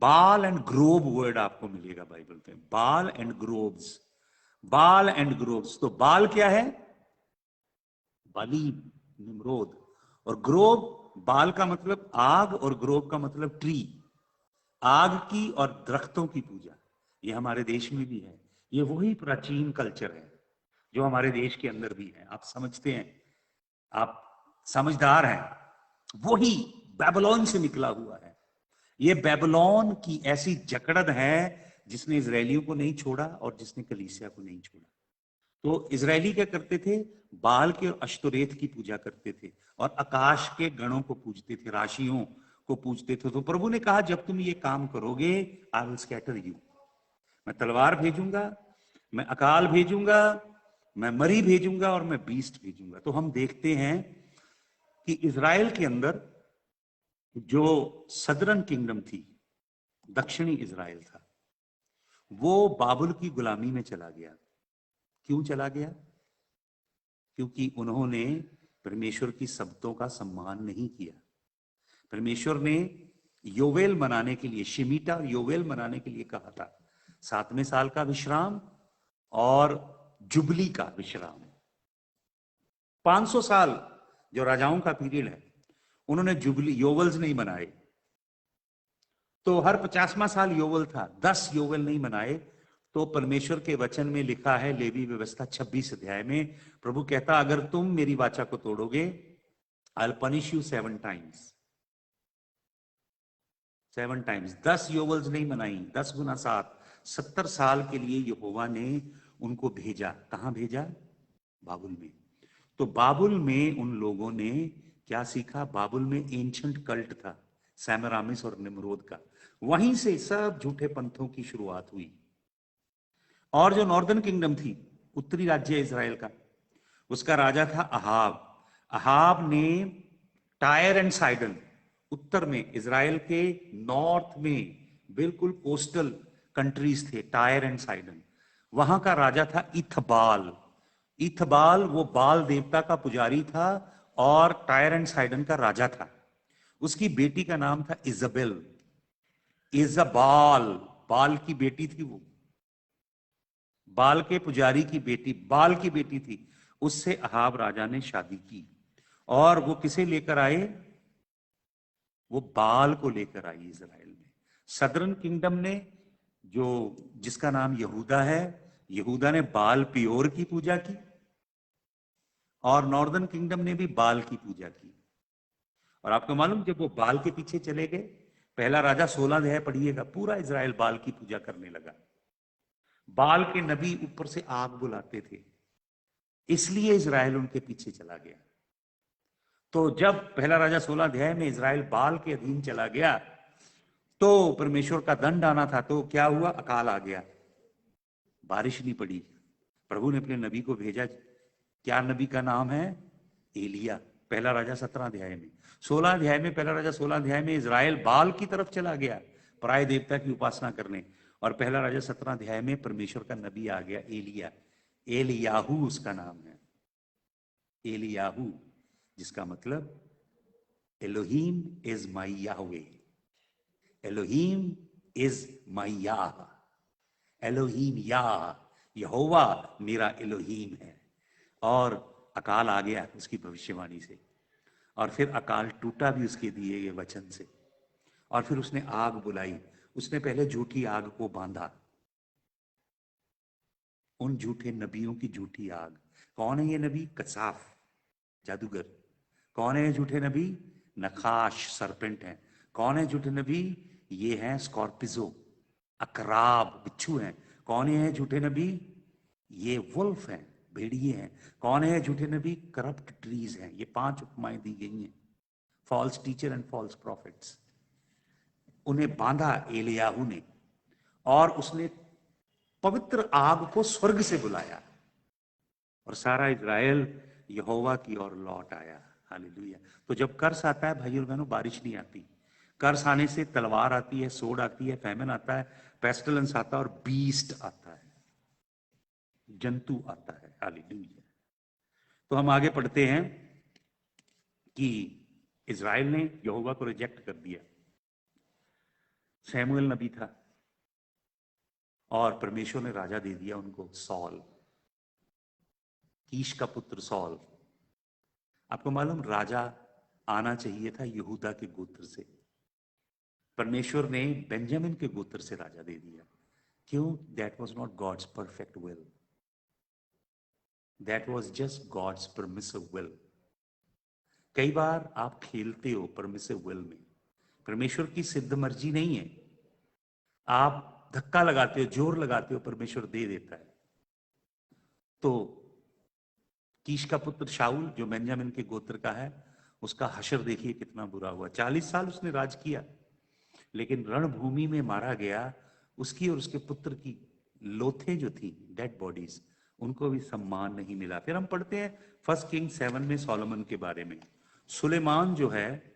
बाल एंड ग्रोव वर्ड आपको मिलेगा बाइबल में, बाल एंड ग्रोव्स, बाल एंड ग्रोव्स। तो बाल क्या है? बालीम, निम्रोद। और ग्रोव, बाल का मतलब आग और ग्रोव का मतलब ट्री, आग की और दरख्तों की पूजा। ये हमारे देश में भी है, ये वही प्राचीन कल्चर है जो हमारे देश के अंदर भी है। आप समझते हैं, आप समझदार हैं, वही बेबीलोन से निकला हुआ है। ये बेबीलोन की ऐसी जकड़न है जिसने इजरायलियों को नहीं छोड़ा और जिसने कलीसिया को नहीं छोड़ा। तो इजरायली क्या करते थे? बाल के और अश्तोरेत की पूजा करते थे और आकाश के गणों को पूजते थे, राशियों को पूजते थे। तो प्रभु ने कहा जब तुम ये काम करोगे, आई विल स्कैटर यू, मैं तलवार भेजूंगा, मैं अकाल भेजूंगा, मैं मरी भेजूंगा और मैं बीस्ट भेजूंगा। तो हम देखते हैं कि इजराइल के अंदर जो सदरन किंगडम थी, दक्षिणी इजराइल था, वो बाबुल की गुलामी में चला गया। क्यों चला गया? क्योंकि उन्होंने परमेश्वर की शब्दों का सम्मान नहीं किया। परमेश्वर ने योवेल मनाने के लिए, शिमीटा और योवेल मनाने के लिए कहा था, 7वें साल का विश्राम और जुबली का विश्राम। 500 साल जो राजाओं का पीरियड है, उन्होंने जुबली योवेल्स नहीं मनाए। तो हर 50वां साल योवेल था, 10 योवेल नहीं मनाए। तो परमेश्वर के वचन में लिखा है, लेवी व्यवस्था 26 अध्याय में, प्रभु कहता अगर तुम मेरी वाचा को तोड़ोगे, I will punish you 7 times. 7 times, 10 योवेल्स नहीं मनाई, 10 गुना 7, 70 साल के लिए यहोवा ने उनको भेजा। कहां भेजा? बाबुल में। तो बाबुल में उन लोगों ने क्या सीखा? बाबुल में एंशंट कल्ट था, सैमरामिस और निम्रोद का। वहीं से सब झूठे पंथों की शुरुआत हुई। और जो नॉर्दर्न किंगडम थी, उत्तरी राज्य इजराइल का, उसका राजा था अहाब। अहाब ने टायर एंड साइडन, उत्तर में इजराइल के नॉर्थ में बिल्कुल कोस्टल कंट्रीज थे, टायर एंड साइडन, वहां का राजा था इथबाल। इथबाल वो बाल देवता का पुजारी था और टायर एंड साइडन का राजा था। उसकी बेटी का नाम था इजबेल। इजबाल, बाल की बेटी थी वो, बाल के पुजारी की बेटी, बाल की बेटी थी। उससे अहाब राजा ने शादी की और वो किसे लेकर आए? वो बाल को लेकर आई इजराइल में। सदर्न किंगडम ने, जो जिसका नाम यहूदा है, यहूदा ने बाल पियोर की पूजा की और नॉर्दर्न किंगडम ने भी बाल की पूजा की। और आपको मालूम, जब वो बाल के पीछे चले गए, पहला राजा 16 अध्याय पढ़िएगा, पूरा इजराइल बाल की पूजा करने लगा। बाल के नबी ऊपर से आग बुलाते थे, इसलिए इजराइल उनके पीछे चला गया। तो जब पहला राजा 16 अध्याय में इजराइल बाल के अधीन चला गया, तो परमेश्वर का दंड आना था। तो क्या हुआ? अकाल आ गया, बारिश नहीं पड़ी। प्रभु ने अपने नबी को भेजा। क्या नबी का नाम है? एलिया। पहला राजा 17 अध्याय में। 16 अध्याय में, पहला राजा 16 अध्याय में इजराइल बाल की तरफ चला गया, पराय देवता की उपासना करने। और पहला राजा 17 अध्याय में परमेश्वर का नबी आ गया, एलिया। एलियाहू उसका नाम है, एलियाहू, जिसका मतलब Elohim is my Yahweh, Elohim is my Yah, Elohim Yah, यहोवा मेरा एलोहीम है। और अकाल आ गया उसकी भविष्यवाणी से, और फिर अकाल टूटा भी उसके दिए गए वचन से। और फिर उसने आग बुलाई। उसने पहले झूठी आग को बांधा, उन झूठे नबियों की झूठी आग। कौन है ये नबी? कसाफ, जादूगर। कौन है ये झूठे नबी? नखाश, सरपेंट है। कौन है झूठे नबी? ये हैं स्कॉर्पिजो, अकराब, बिच्छू हैं। कौन है झूठे नबी? ये वुल्फ हैं, भेड़िए हैं। कौन है झूठे नबी? करप्ट ट्रीज हैं। ये 5 उपमाएं दी गई हैं, false teacher and false prophets. उन्हें बांधा एलियाहू ने, और उसने पवित्र आग को स्वर्ग से बुलाया और सारा इजराइल यहोवा की ओर लौट आया। हालेलुया। तो जब कर्स आता है भाइयों और बहनों, बारिश नहीं आती। कर्स आने से तलवार आती है, सोड आती है, फैमिन आता है, पेस्टिलेंस आता है और बीस्ट आता है, जंतु आता है। हालेलुया। तो हम आगे पढ़ते हैं कि इजराइल ने यहोवा को रिजेक्ट कर दिया। सैमुएल नबी था और परमेश्वर ने राजा दे दिया उनको, सॉल, कीश का पुत्र सॉल। आपको मालूम, राजा आना चाहिए था यहूदा के गोत्र से, परमेश्वर ने बेंजामिन के गोत्र से राजा दे दिया। क्यों? That was not God's perfect will, that was just God's permissive will. कई बार आप खेलते हो परमिसिव विल में, परमेश्वर की सिद्ध मर्जी नहीं है। आप धक्का लगाते हो, जोर लगाते हो, परमेश्वर दे देता है। तो कीश का पुत्र शाऊल जो बेंजामिन के गोत्र का है, उसका हशर देखिए कितना बुरा हुआ। 40 साल उसने राज किया, लेकिन रणभूमि में मारा गया। उसकी और उसके पुत्र की लोथें जो थी, डेड बॉडीज, उनको भी सम्मान नहीं मिला। फिर हम पढ़ते हैं 1 किंग 7 में सोलोमन के बारे में। सुलेमान जो है,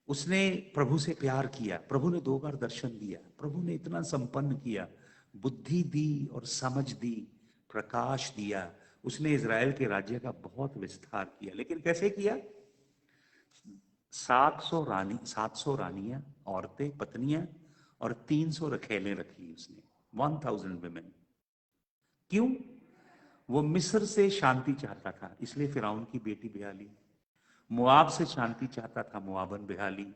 उसने प्रभु से प्यार किया, प्रभु ने 2 बार दर्शन दिया, प्रभु ने इतना संपन्न किया, बुद्धि दी और समझ दी, प्रकाश दिया। उसने इज़राइल के राज्य का बहुत विस्तार किया। लेकिन कैसे किया? 700 रानियां, औरतें, पत्नियां और 300 रखेलें रखी उसने, 1000 वुमेन। क्यों? वो मिस्र से शांति चाहता था, इसलिए फिरौन की बेटी ब्याह ली। मुआब से शांति चाहता था, मुआबन ब्याह ली।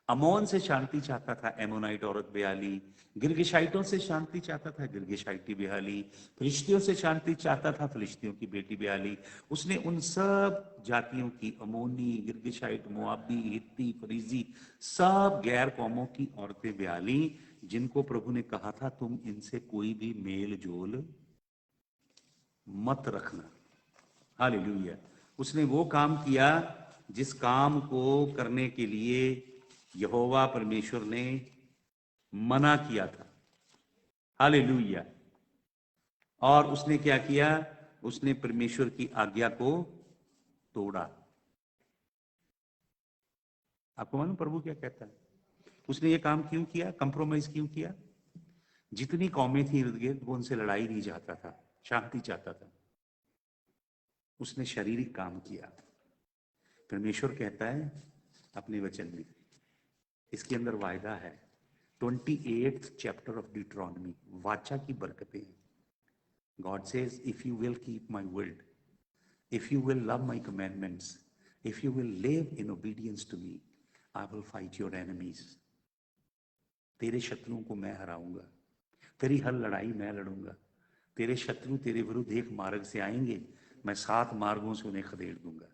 अमोन से शांति चाहता था, एमोनाइट औरत ब्याह ली। गिरगिशाइटों से शांति चाहता था, गिरगिशाइटी ब्याह ली। फिलिस्तियों से शांति चाहता था, फिलिस्तियों की बेटी ब्याह ली। उसने उन सब जातियों की, अमोनी, गिरगिशाइट, मुआबी, हित्ती, फरीजी, सब गैर कौमों की औरतें ब्याह ली, जिनको प्रभु ने कहा था तुम इनसे कोई भी मेल जोल मत रखना। हालेलुया। उसने वो काम किया जिस काम को करने के लिए यहोवा परमेश्वर ने मना किया था। हालेलुया। और उसने क्या किया? उसने परमेश्वर की आज्ञा को तोड़ा। आपको मालूम प्रभु क्या कहता है? उसने ये काम क्यों किया? कंप्रोमाइज क्यों किया? जितनी कौमें थी इर्द गिर्द, वो उनसे लड़ाई नहीं चाहता था, शांति चाहता था। उसने शारीरिक काम किया। परमेश्वर कहता है अपने वचन में, इसके अंदर वायदा है, 28th चैप्टर ऑफ डिट्रॉनमी, वाचा की बरकतें हैं। God says if you will keep my word, if you will love my commandments, if you will live in obedience to me, I will fight your enemies. तेरे शत्रुओं को मैं हराऊंगा, तेरी हर लड़ाई मैं लड़ूंगा। तेरे शत्रु तेरे विरुद्ध एक मार्ग से आएंगे, मैं 7 मार्गों से उन्हें खदेड़ दूंगा।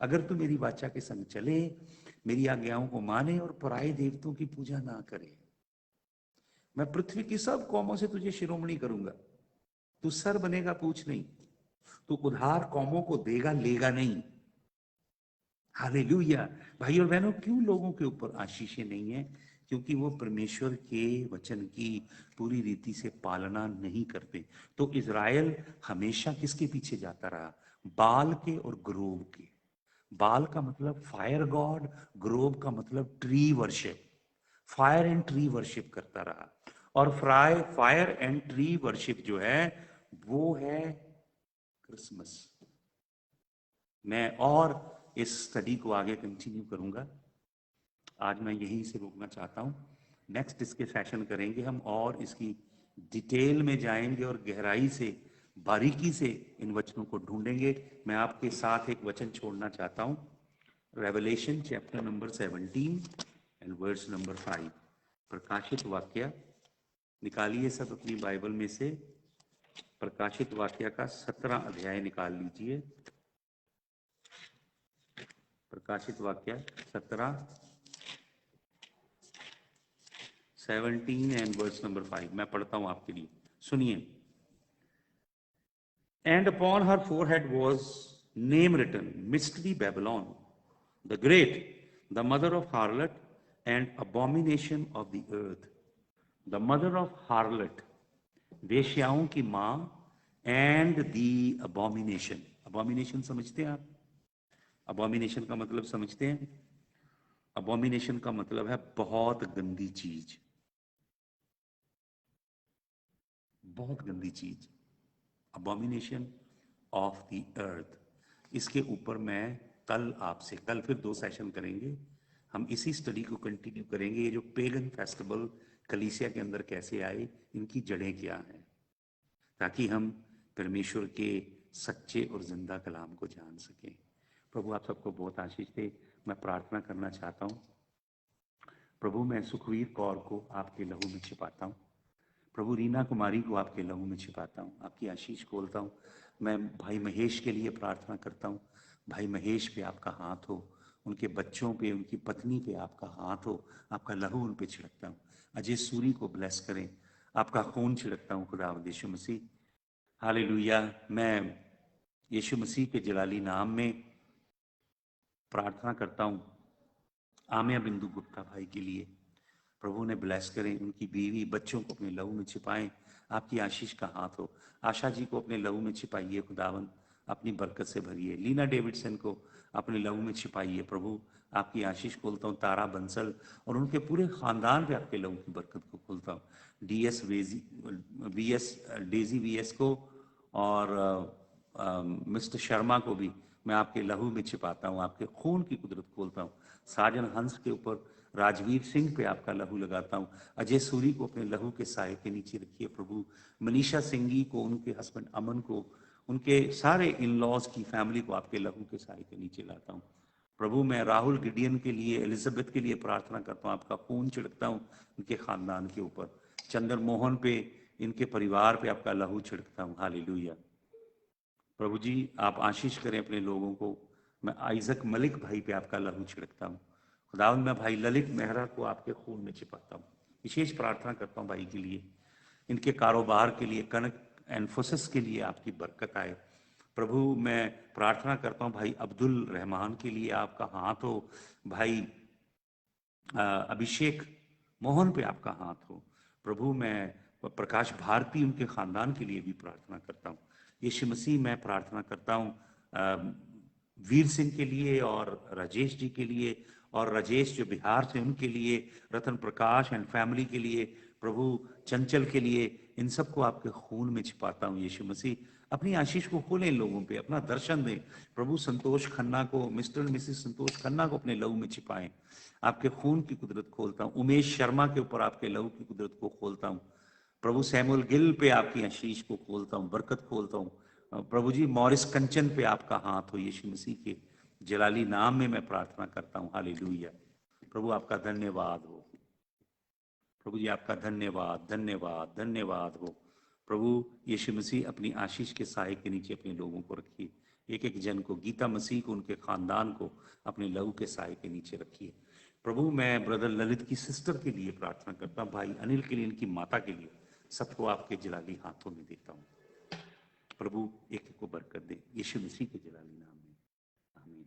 अगर तू मेरी वाचा के संग चले, मेरी आज्ञाओं को माने और पराये देवताओं की पूजा ना करे, मैं पृथ्वी की सब कौमों से तुझे शिरोमणि करूंगा। तू सर बनेगा, पूछ नहीं। तू उधार कौमों को देगा, लेगा नहीं। हालेलुया। भाई और बहनों, क्यों लोगों के ऊपर आशीषें नहीं है? क्योंकि वो परमेश्वर के वचन की पूरी रीति से पालना नहीं करते। तो इज़राइल हमेशा किसके पीछे जाता रहा? बाल के और ग्रोव के। बाल का मतलब फायर गॉड, ग्रोव का मतलब tree worship. Fire and tree worship करता रहा। और फायर एंड ट्री वर्शिप जो है, वो है क्रिसमस। मैं और इस स्टडी को आगे कंटिन्यू करूंगा। आज मैं यहीं से रोकना चाहता हूं। नेक्स्ट इसके सेशन करेंगे हम, और इसकी डिटेल में जाएंगे और गहराई से, बारीकी से इन वचनों को ढूंढेंगे। मैं आपके साथ एक वचन छोड़ना चाहता हूं, Revelation chapter number 17 and verse number 5। प्रकाशित वाक्य निकालिए सब अपनी बाइबल में से। प्रकाशित वाक्य का 17 अध्याय निकाल लीजिए। प्रकाशित वाक्य 17 एंड वर्स नंबर 5 मैं पढ़ता हूं आपके लिए, सुनिए। And upon her forehead was name written, mystery Babylon the great, the mother of harlot and abomination of the earth. The mother of harlot, वेश्याओं की मां, एंड दी अबोमिनेशन। अबोमिनेशन समझते हैं आप? अबोमिनेशन का मतलब समझते हैं? अबोमिनेशन का मतलब है बहुत गंदी चीज, बहुत गंदी चीज। अबोमिनेशन ऑफ द अर्थ। इसके ऊपर मैं कल फिर 2 सेशन करेंगे। हम इसी स्टडी को कंटिन्यू करेंगे। ये जो पेगन फेस्टिवल कलीसिया के अंदर कैसे आए, इनकी जड़ें क्या हैं, ताकि हम परमेश्वर के सच्चे और जिंदा कलाम को जान सकें। प्रभु आप सबको बहुत आशीष दे। मैं प्रार्थना करना चाहता हूँ। प्रभु मैं सुखवीर कौर को आपके लहू में छिपाता हूँ। प्रभु रीना कुमारी को आपके लहू में छिपाता हूँ, आपकी आशीष खोलता हूँ। मैं भाई महेश के लिए प्रार्थना करता हूँ। भाई महेश पे आपका हाथ हो, उनके बच्चों पे, उनकी पत्नी पे आपका हाथ हो, आपका लहू उन पे छिड़कता हूँ। अजय सूरी को ब्लेस करें, आपका खून छिड़कता हूँ खुदावंद यीशु मसीह। हालेलुया। मैं यीशु मसीह के जलाली नाम में प्रार्थना करता हूँ आमिया बिंदु गुप्ता भाई के लिए। प्रभु ने ब्लेस करें, उनकी बीवी बच्चों को अपने लहू में छिपाएं, आपकी आशीष का हाथ हो। आशा जी को अपने लहू में छिपाइए खुदावन, अपनी बरकत से भरिए। लीना डेविडसन को अपने लहू में छिपाइए प्रभु, आपकी आशीष खोलता हूँ। तारा बंसल और उनके पूरे खानदान पे आपके लहू की बरकत को खोलता हूँ। डीएस वीएस डेजी वीएस को और मिस्टर शर्मा को भी मैं आपके लहू में छिपाता हूँ, आपके खून की कुदरत खोलता हूँ। साजन हंस के ऊपर राजवीर सिंह पे आपका लहू लगाता हूँ। अजय सूरी को अपने लहू के साए के नीचे रखिए प्रभु। मनीषा सिंघी को, उनके हस्बैंड अमन को, उनके सारे इन लॉज की फैमिली को आपके लहू के साए के नीचे लाता हूँ प्रभु। मैं राहुल गिडियन के लिए, एलिजाबेथ के लिए प्रार्थना करता हूँ, आपका खून छिड़कता हूँ उनके खानदान के ऊपर। चंद्र मोहन पे, इनके परिवार पे आपका लहू छिड़कता हूँ। हालेलुया। प्रभु जी आप आशीष करें अपने लोगों को। मैं आइजक मलिक भाई पे आपका लहू छिड़कता हूँ खुदावंद। मैं भाई ललित मेहरा को आपके खून में छिपाता हूँ। विशेष प्रार्थना करता हूँ भाई के लिए, इनके कारोबार के लिए, कनक एनफोसिस के लिए आपकी बरकत आए प्रभु। मैं प्रार्थना करता हूँ भाई अब्दुल रहमान के लिए, आपका हाथ हो। भाई अभिषेक मोहन पे आपका हाथ हो प्रभु। मैं प्रकाश भारती उनके खानदान के लिए भी प्रार्थना करता हूँ। यीशु मसीह मैं प्रार्थना करता हूँ वीर सिंह के लिए और राजेश जी के लिए, और राजेश जो बिहार से उनके लिए, रतन प्रकाश एंड फैमिली के लिए प्रभु, चंचल के लिए, इन सबको आपके खून में छिपाता हूँ। यीशु मसीह अपनी आशीष को खोलें इन लोगों पे, अपना दर्शन दें प्रभु। संतोष खन्ना को, मिस्टर मिसिस संतोष खन्ना को अपने लहू में छिपाएं, आपके खून की कुदरत खोलता हूँ। उमेश शर्मा के ऊपर आपके लहू की कुदरत को खोलता हूँ प्रभु। सैमुअल गिल पे आपकी आशीष को खोलता हूँ, बरकत खोलता हूँ प्रभु जी। मॉरिस कंचन पे आपका हाथ हो, यीशु मसीह के जलाली नाम में मैं प्रार्थना करता हूँ। हालेलुया। प्रभु आपका धन्यवाद हो प्रभु जी, आपका धन्यवाद धन्यवाद धन्यवाद हो प्रभु। यीशु मसीह अपनी आशीष के साए के नीचे अपने लोगों को रखिए। एक एक जन को, गीता मसीह को, उनके खानदान को अपने लहू के साए के नीचे रखिए प्रभु। मैं ब्रदर ललित की सिस्टर के लिए प्रार्थना करता हूँ, भाई अनिल के लिए, इनकी माता के लिए, सबको आपके जलाली हाथों में देता हूँ प्रभु। एक एक को बरकत दे यीशु मसीह के जलाली नाम में, आमीन।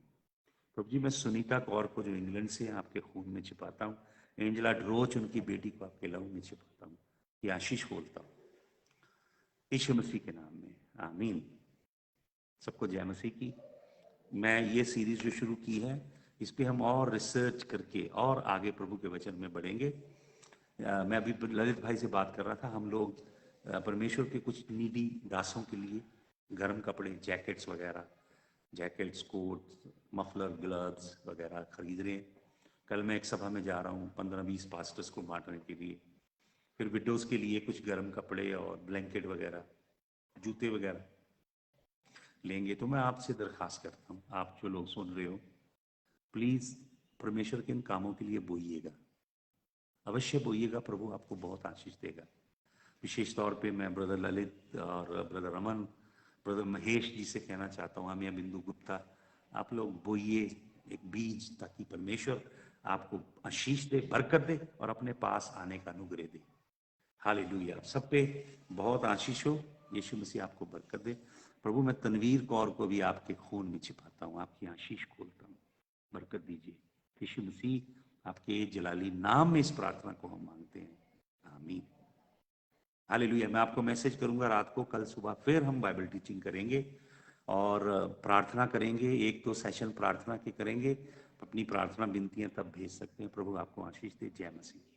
प्रभु जी मैं सुनीता कौर को जो इंग्लैंड से हैं आपके खून में छिपाता हूँ। एंजला ड्रोच उनकी बेटी को आपके लहू में छिपाता हूँ, ये आशीष खोलता हूँ यीशु मसीह के नाम में, आमीन। सबको जय मसीह की। मैं ये सीरीज जो शुरू की है इस पे हम और रिसर्च करके और आगे प्रभु के वचन में बढ़ेंगे। मैं अभी ललित भाई से बात कर रहा था, हम लोग परमेश्वर के कुछ नीडी दासों के लिए गर्म कपड़े, जैकेट्स वगैरह, जैकेट्स, कोट, मफलर, ग्लव्स वगैरह खरीद रहे हैं। कल मैं एक सभा में जा रहा हूँ 15-20 पास्टर्स को बांटने के लिए। फिर विडोज के लिए कुछ गर्म कपड़े और ब्लैंकेट वगैरह, जूते वगैरह लेंगे। तो मैं आपसे दरखास्त करता हूँ, आप जो लोग सुन रहे हो, प्लीज़ परमेश्वर के इन कामों के लिए बोइएगा, अवश्य बोइएगा। प्रभु आपको बहुत आशीष देगा। विशेष तौर पे मैं ब्रदर ललित और ब्रदर रमन, ब्रदर महेश जी से कहना चाहता हूँ, आमिया बिंदु गुप्ता, आप लोग बोइए एक बीज, ताकि परमेश्वर आपको आशीष दे, बरकत दे और अपने पास आने का अनुग्रह दे। हालेलुया। सब पे बहुत आशीष हो, यीशु मसीह आपको बरकत दे। प्रभु मैं तनवीर कौर को भी आपके खून में छिपाता हूँ, आपकी आशीष खोलता हूँ, बरकत दीजिए यीशु मसीह। आपके जलाली नाम में इस प्रार्थना को हम मांगते हैं, आमीन। हालेलुया। मैं आपको मैसेज करूंगा रात को, कल सुबह फिर हम बाइबल टीचिंग करेंगे और प्रार्थना करेंगे। 1-2 सेशन प्रार्थना के करेंगे। अपनी प्रार्थना विनतियां तब भेज सकते हैं। प्रभु आपको आशीष दे। जय मसीह।